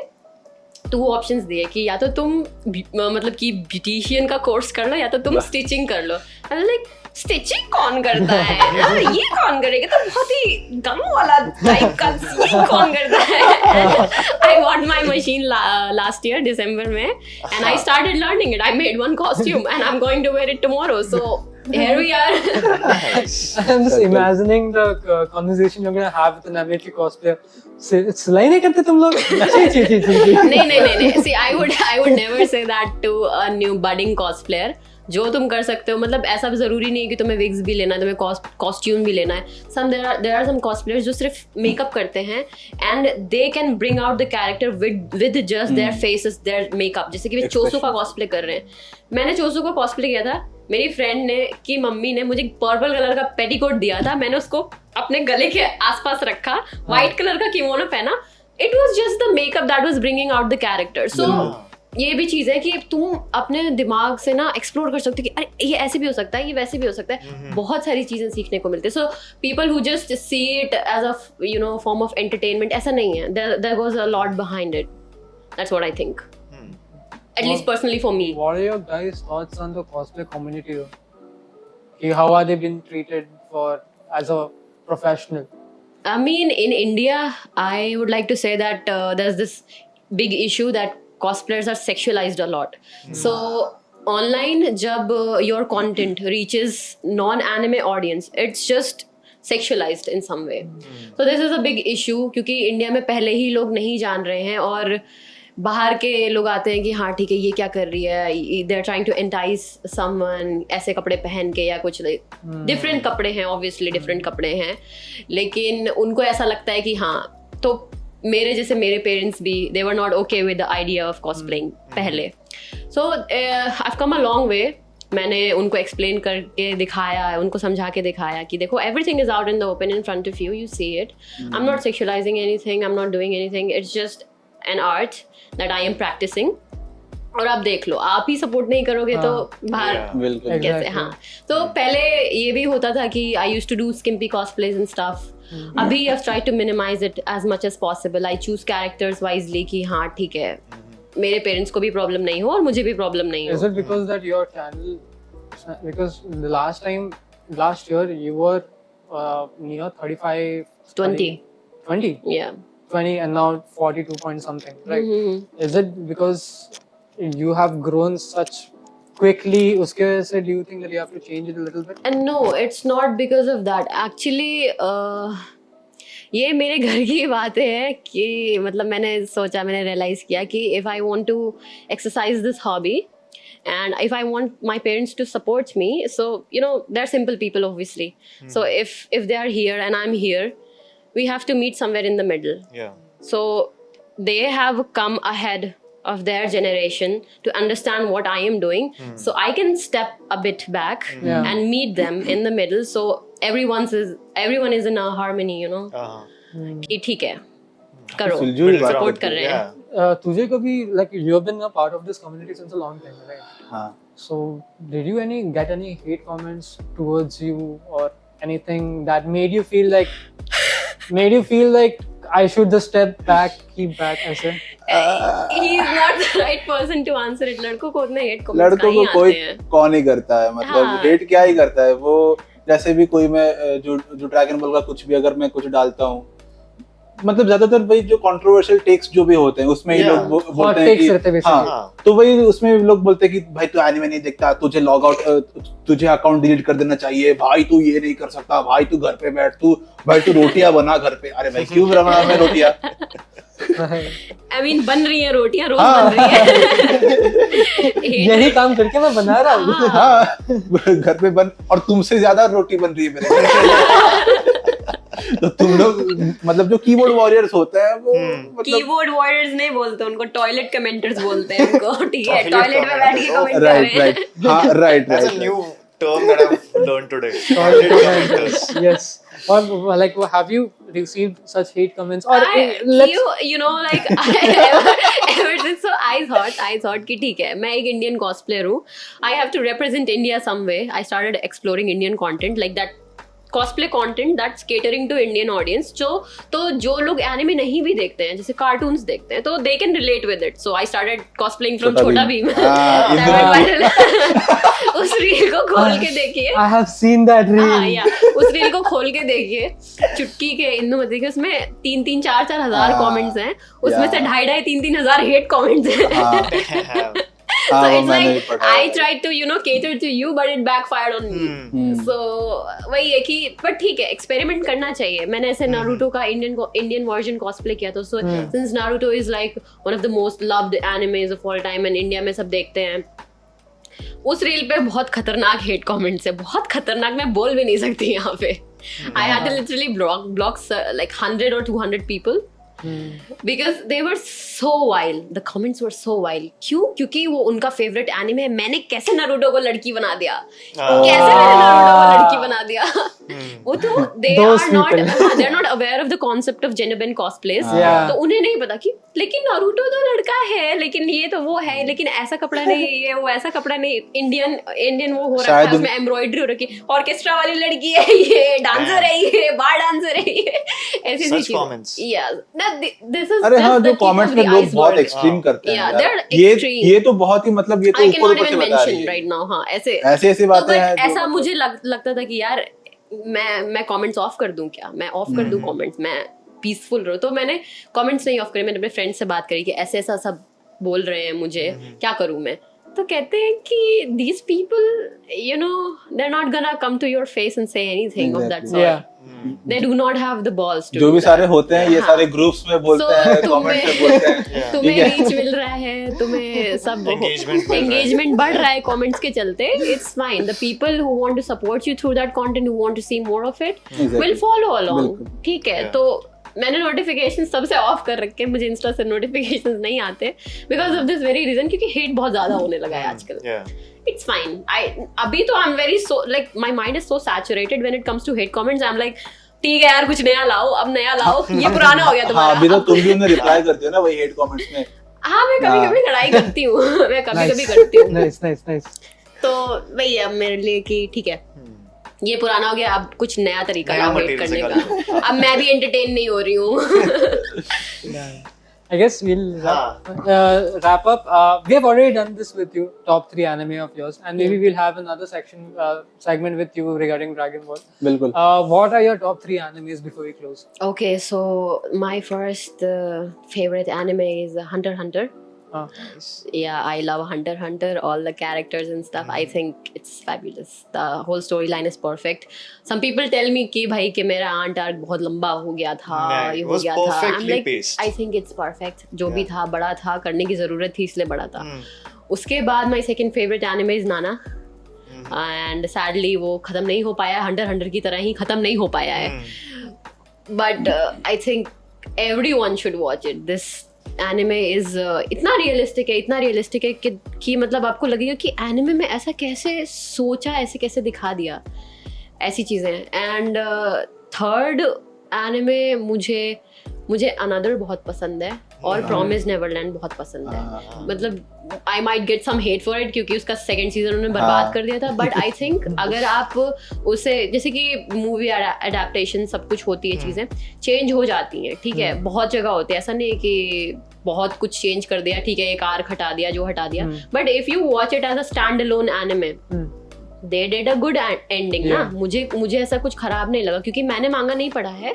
2 ऑप्शंस दिए कि या तो तुम मतलब कि ब्यूटिशियन का कोर्स कर लो या तो तुम स्टिचिंग कर लो. आई वाज लाइक स्टिचिंग कौन करता है, ये कौन करेगा, तो बहुत ही गम वाला टाइप का, ये कौन करता है. I bought my machine last year December में and I started learning it. I made 1 costume and I am going to wear it tomorrow. So here we are. I'm just imagining the conversation you're gonna have with an amateur cosplayer. सिलाई नहीं करते तुम लोग? नहीं. See, I would never say that to a new budding cosplayer. जो तुम कर सकते हो, मतलब ऐसा भी जरूरी नहीं है कि तुम्हें विग्स भी लेना है, तुम्हें कॉस्ट्यूम भी लेना है. there are some cosplayers जो सिर्फ मेकअप करते हैं and they can bring out the character with just their faces, their makeup. जैसे कि वे चोसू का कॉस्प्ले कर रहे हैं. मैंने चोसू का कॉस्प्ले किया था. मेरी फ्रेंड ने की मम्मी ने मुझे पर्पल कलर का पेटीकोट दिया था. मैंने उसको अपने गले के आसपास रखा, व्हाइट कलर का किमोनो पहना. It was just the makeup that was bringing out the character. So ये भी चीज है कि तुम अपने दिमाग से ना एक्सप्लोर कर सकते हो कि अरे ये ऐसे भी हो सकता है, ये वैसे भी हो सकता है. बहुत सारी चीजें सीखने को मिलती है. So people who just see it as a form of entertainment, ऐसा नहीं है. There was a lot behind it. That's what I think, at least personally for me. What are your guys' thoughts on the cosplay community? How are they being treated as a professional? I mean, in India, I would like to say that there's this big issue that cosplayers are sexualized a lot. So online, jab your content reaches non-anime audience, it's just sexualized in some way. So this is a big issue क्योंकि India में पहले ही लोग नहीं जान रहे हैं और बाहर के लोग आते हैं कि हाँ ठीक है ये क्या कर रही है, they are trying to entice someone ऐसे कपड़े पहन के या कुछ. डिफरेंट कपड़े हैं, ऑब्वियसली डिफरेंट कपड़े हैं, लेकिन उनको ऐसा लगता है कि हाँ. तो मेरे जैसे मेरे पेरेंट्स भी they were not okay with the idea of cosplaying पहले. So I have come a long way. मैंने उनको एक्सप्लेन करके दिखाया, उनको समझा के दिखाया कि देखो everything is out in the open in front of you, you see it. I am not sexualising anything, I am not doing anything, it's just an art that I am practicing. और आप देख लो, आप ही support नहीं करोगे तो बाहर कैसे. हाँ, तो पहले ये भी होता था कि I used to do skimpy cosplays and stuff. अभी I've tried to minimize it as much as possible. I choose characters wisely कि हाँ ठीक है, मेरे पेरेंट्स को भी प्रॉब्लम नहीं हो और मुझे भी प्रॉब्लम नहीं हो. Is it because that your channel, because the last year you were near 35, 20. Yeah. 20 and now 42 point something, right? Is it because you have grown such quickly, uske वजह से do you think that you have to change it a little bit? And no, it's not because of that. Actually, ये मेरे घर की बात है कि मतलब मैंने realize किया कि if I want to exercise this hobby and if I want my parents to support me, so you know they're simple people obviously. So if they are here and I'm here, we have to meet somewhere in the middle. Yeah. So they have come ahead of their generation to understand what I am doing. So I can step a bit back Yeah. and meet them in the middle. So everyone is in a harmony, you know. कि ठीक है, करो, सुलझुई बात support होती कर रहे Yeah. हैं. तुझे कभी like you have been a part of this community since a long time, right? हाँ So did you get any hate comments towards you or anything that made you feel like I should just step back, keep back, ऐसे? He is not the right person to answer it. लड़कों को उतने hate comments लड़कों को कहीं कोई आते हैं. कौन ही करता है मतलब हाँ. हेट क्या ही करता है वो जैसे भी कोई मैं जो ड्रैगन बॉल का कुछ भी अगर मैं कुछ डालता हूँ मतलब ज्यादातर वही जो कंट्रोवर्शियल टेक्स्ट जो भी होते हैं उसमें ही Yeah. लोग बोलते हैं takes कि रहते हैं basically. हाँ तो वही उसमें लोग बोलते हैं कि भाई तू एनिमे नहीं देखता तुझे लॉग आउट तुझे अकाउंट डिलीट कर देना चाहिए भाई तू ये नहीं कर सकता भाई तू घर पे बैठ भाई तू रोटियां बना घर पे अरे भाई क्यों बना मैं रोटियां I mean बन रही हैं रोटियां रोज हाँ. बन रही है. यही काम करके मैं बना रहा हूँ. हाँ घर पे बन और तुमसे ज्यादा रोटी बन रही है मेरे घर पे। तो तुम लोग मतलब जो कीबोर्ड वॉरियर्स होते हैं वो मतलब कीबोर्ड वॉरियर्स नहीं बोलते उनको, टॉयलेट कमेंटर्स बोलते हैं उनको. ठीक है, Toilet टॉयलेट में बैठ के commenters. कमेंट कर रहे राइट हैं. राइट हाँ right That's a right new term that I've learned today. Toilet Toilet commenters. commenters. Yes. Or like have you received such hate comments or you know like ever since so I thought कि ठीक है मैं एक Indian cosplayer हूँ. I have to represent India some way. I started exploring Indian content like that. Cosplay content that's catering to Indian audience. जो लोग anime नहीं भी देखते हैं जैसे कार्टून्स देखते हैं तो they can relate with it. So I started cosplaying from Chhota Bheem. उस रील को खोल के देखिए. I have seen that reel. हाँ या उस रील को खोल के देखिए. चुटकी के इंदुमती के उसमें 3-4 हजार कमेंट्स हैं. उसमें से 2,500-3,000 हजार हेट कमेंट्स हैं. So it's like I tried to cater to you but it backfired on me. So वही है कि पर ठीक है एक्सपेरिमेंट करना चाहिए. मैंने ऐसे नारुतो का इंडियन वर्जन कॉस्प्ले किया था. So since Naruto is like one of the most loved animes of all time and India में सब देखते हैं, उस रील पे बहुत खतरनाक हेट कमेंट्स है. बहुत खतरनाक, मैं बोल भी नहीं सकती यहाँ पे. I had to literally block like 100 or 200 people. Because they were so wild. The comments were so wild. क्यों? क्योंकि वो उनका फेवरेट एनिमे है. मैंने कैसे नारुतो को लड़की बना दिया? कैसे मैंने नारुतो को लड़की बना दिया? वो तो they're not aware of the concept of gender bend cosplays. Yeah. तो उन्हें नहीं पता कि लेकिन नारुतो तो लड़का है, लेकिन ये तो वो है, लेकिन ऐसा कपड़ा नहीं, ये वो ऐसा कपड़ा नहीं, इंडियन वो हो रखा है, उसमें एम्ब्रॉयडरी हो रखी, ऑर्केस्ट्रा वाली लड़की है, ये डांसर है, ये बार डांसर है, ये ऐसी Such चीजें. comments. Yeah. This is अरे just हाँ the जो tip कमेंट्स of में the लोग बहुत iceberg. एक्सट्रीम करते हैं Yeah, यार. they're extreme. ये तो बहुत ही मतलब ये तो I ऊपर cannot ऊपर से even बता रही mention है right now. हाँ ऐसे ऐसी तो बातें but हैं जो ऐसा मतलब- मुझे लगता था कि यार मैं कमेंट्स ऑफ कर दूं क्या, मैं ऑफ कर दूं कमेंट्स, मैं पीसफुल रहूं. तो मैंने कमेंट्स नहीं ऑफ करे. मैंने अपने फ्रेंड से बात करी कि ऐसे ऐसा सब बोल रहे हैं मुझे, क्या करूं मैं. तो कहते हैं कि these people they're not gonna come to your face and say anything of that sort. Yeah. They do not have the balls to जो do भी that. सारे होते हैं ये हाँ. सारे ग्रुप्स में बोलते So, हैं, कमेंट्स में बोलते हैं. तुम्हें रीच मिल रहा है, तुम्हें सब एंगेजमेंट बढ़ रहा है कमेंट्स के चलते. It's fine. The people who want to support you through that content, who want to see more of it, will follow along. ठीक है. तो मैंने नोटिफिकेशन सबसे ऑफ कर रखे. मुझे इंस्टा से नोटिफिकेशंस नहीं आते because of this very reason, क्योंकि हेट बहुत ज्यादा होने लगा है आजकल. It's fine. अभी तो I'm very so like my mind is so saturated when it comes to hate comments. I'm like ठीक है यार कुछ नया लाओ, अब नया लाओ, ये पुराना हो गया तुम्हारा. हाँ अभी तो तुम भी उन्हें रिप्लाई करते हो ना वही हेट कमेंट्स में. हाँ मैं कभी लड़ाई करती हूँ. मैं कभी करती हूँ. Nice. तो वही है मेरे लिए कि ठीक है ये पुराना हो गया, अब कुछ नया तरीका लाओ हेट करने का. अब मैं भी एंटरटेन नहीं हो रही हूँ. I guess we'll wrap up. We have already done this with you, top 3 anime of yours, and maybe we'll have another segment with you regarding Dragon Ball. बिल्कुल. What are your top 3 animes before we close? Okay, so my first favorite anime is Hunter x Hunter. Yeah, I love Hunter x Hunter, all the characters and stuff. I think it's fabulous. The whole storyline is perfect. Some people tell me कि भाई कि मेरा aunt arc बहुत लंबा हो गया था, नहीं, ये it हो was गया था. I'm perfectly like, paced. I think it's perfect. जो भी था बड़ा था, करने की जरूरत थी इसलिए बड़ा था. उसके बाद my second favorite anime is Nana. And sadly वो खत्म नहीं हो पाया, Hunter x Hunter की तरह ही खत्म नहीं हो पाया है. But I think everyone should watch it. This anime is इतना रियलिस्टिक है कि मतलब आपको लगेगा कि एनिमे में ऐसा कैसे सोचा, ऐसे कैसे दिखा दिया, ऐसी चीज़ें. एंड थर्ड एनिमे मुझे अनदर बहुत पसंद है और प्रॉमिस नेवरलैंड बहुत पसंद है. मतलब I might get some hate for it क्योंकि उसका सेकंड सीजन उन्होंने बर्बाद कर दिया था. बट आई थिंक अगर आप उसे, जैसे कि मूवी अडेप्टेशन सब कुछ होती है, चीज़ें चेंज हो जाती हैं, ठीक है, बहुत जगह होते हैं, ऐसा नहीं है कि बहुत कुछ चेंज कर दिया, ठीक है, एक आर्क हटा दिया, जो हटा दिया. But if you watch it as a stand alone anime, they did a good ending ना. मुझे ऐसा कुछ खराब नहीं लगा क्योंकि मैंने मांगा नहीं पढ़ा है,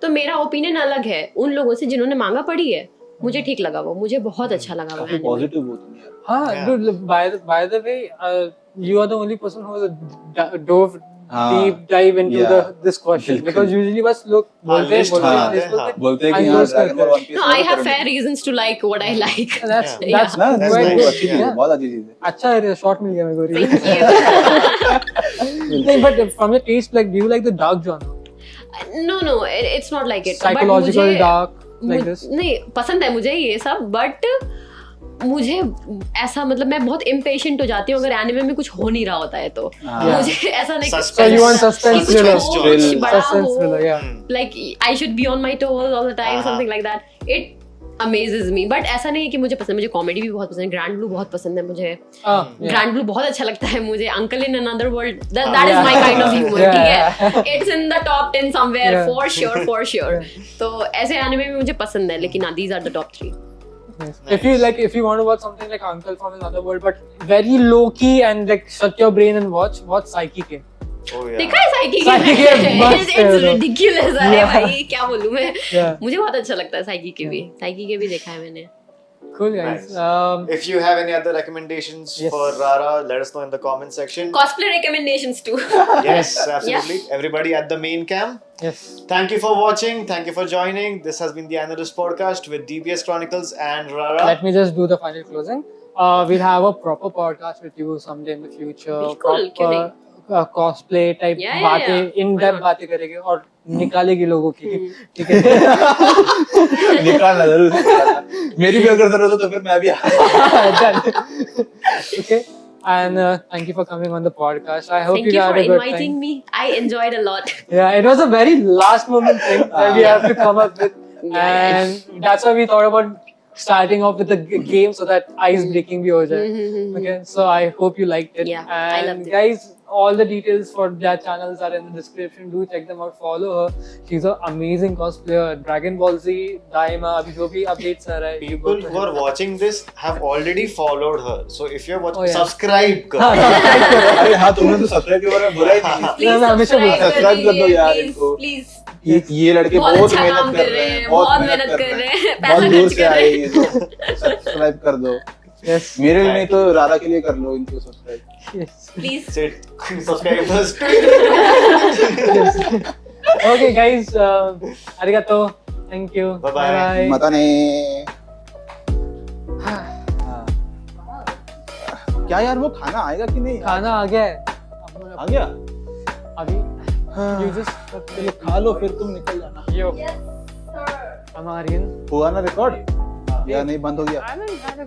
तो मेरा ओपिनियन अलग है उन लोगों से जिन्होंने मांगा पढ़ी है. मुझे ठीक लगा वो, मुझे बहुत अच्छा लगा वो. पॉजिटिव हो तुम यार. हाँ, dude, by the way, you are the only person who has dove deep dive into this question, because usually बस लोग बोलते हैं कि यार Dragon Ball One Piece. No, I have fair reasons to like what I like. That's ना quite good. अच्छी चीज है, बहुत अच्छी चीज है. अच्छा है, शॉर्ट मिल गया मेरे को. Thank you. नहीं, but from your taste, like, do you like the dark genre? No, it's not like it. Psychological dark like this? नहीं, पसंद है मुझे ये सब, बट मुझे ऐसा, मतलब मैं बहुत इम्पेशेंट हो जाती हूँ अगर एनिमे में कुछ हो नहीं रहा होता है तो. मुझे ऐसा नहीं. So you want suspense thriller? Suspense thriller, yeah. Like I should be on my toes all the time, something like that. It amazes me. But ऐसा नहीं है कि मुझे पसंद. मुझे कॉमेडी भी बहुत पसंद है. ग्रैंड ब्लू बहुत पसंद है मुझे. ग्रैंड ब्लू बहुत अच्छा लगता है मुझे. Uncle in another world, that is my kind of humor. ठीक है, it's in the top 10 somewhere for sure. तो ऐसे एनिमे भी मुझे पसंद है, लेकिन these are the top 3. Nice. If you want to watch something like Uncle from Another World, but very low key and like shut your brain and watch Psyche के. Oh yeah. देखा है psyche के? It's ridiculous. अरे भाई क्या बोलूं मैं. मुझे बहुत अच्छा लगता है साइकी के भी देखा है मैंने. Cool guys. Nice. If you have any other recommendations for Rara, let us know in the comment section. Cosplay recommendations too. Yes, absolutely. Everybody at the main cam. Yes. Thank you for watching. Thank you for joining. This has been the Analyst Podcast with DBS Chronicles and Rara. Let me just do the final closing. We'll have a proper podcast with you someday in the future. बिल्कुल, क्यों नहीं? Cosplay type बातें, in-depth बातें करेंगे और निकालेगी लोगों की. ठीक है. निकालना जरूर. मेरी भी अगर जरूरत हो तो फिर मैं भी. Okay. And thank you for coming on the podcast. I hope Thank you had for a good inviting time. me. I enjoyed a lot. Yeah, it was a very last moment thing that we have to come up with, and that's why we thought about starting off with a game so that ice breaking bhi ho jaye. Okay, so I hope you liked it. Yeah, I and loved it. guys, all the details for their channels are in the description. Do check them out. Follow her. She's an amazing cosplayer. Dragon Ball Z, Daima, abhi jo bhi updates aa raha hai. People who are watching this have already followed her. So if you're watching, Oh, yeah. subscribe karo. अरे हाँ, तुमने तो subscribe के बारे में बोला ही नहीं. Please मैं हमेशा subscribe कर दो यार please, इनको. please. ये लड़के बहुत बहुत अच्छा काम मेहनत कर रहे हैं. बहुत मेहनत कर रहे हैं. बहुत पैसा दूर खर्च से कर आए रहे हैं. ये तो. सब्सक्राइब कर दो. Yes. मेरे लिए नहीं तो राधा के लिए कर लो इनको subscribe. Yes. Please. Sit. Subscribers. Okay, guys. Arigato. Thank you. Bye-bye. मता नहीं. क्या यार वो खाना आएगा कि नहीं? खाना आ गया है. आ गया. अभी you just चलो खा लो फिर तुम निकल जाना. yo I'm Aryan. हुआ ना रिकॉर्ड? या नहीं बंद हो गया? I haven't had a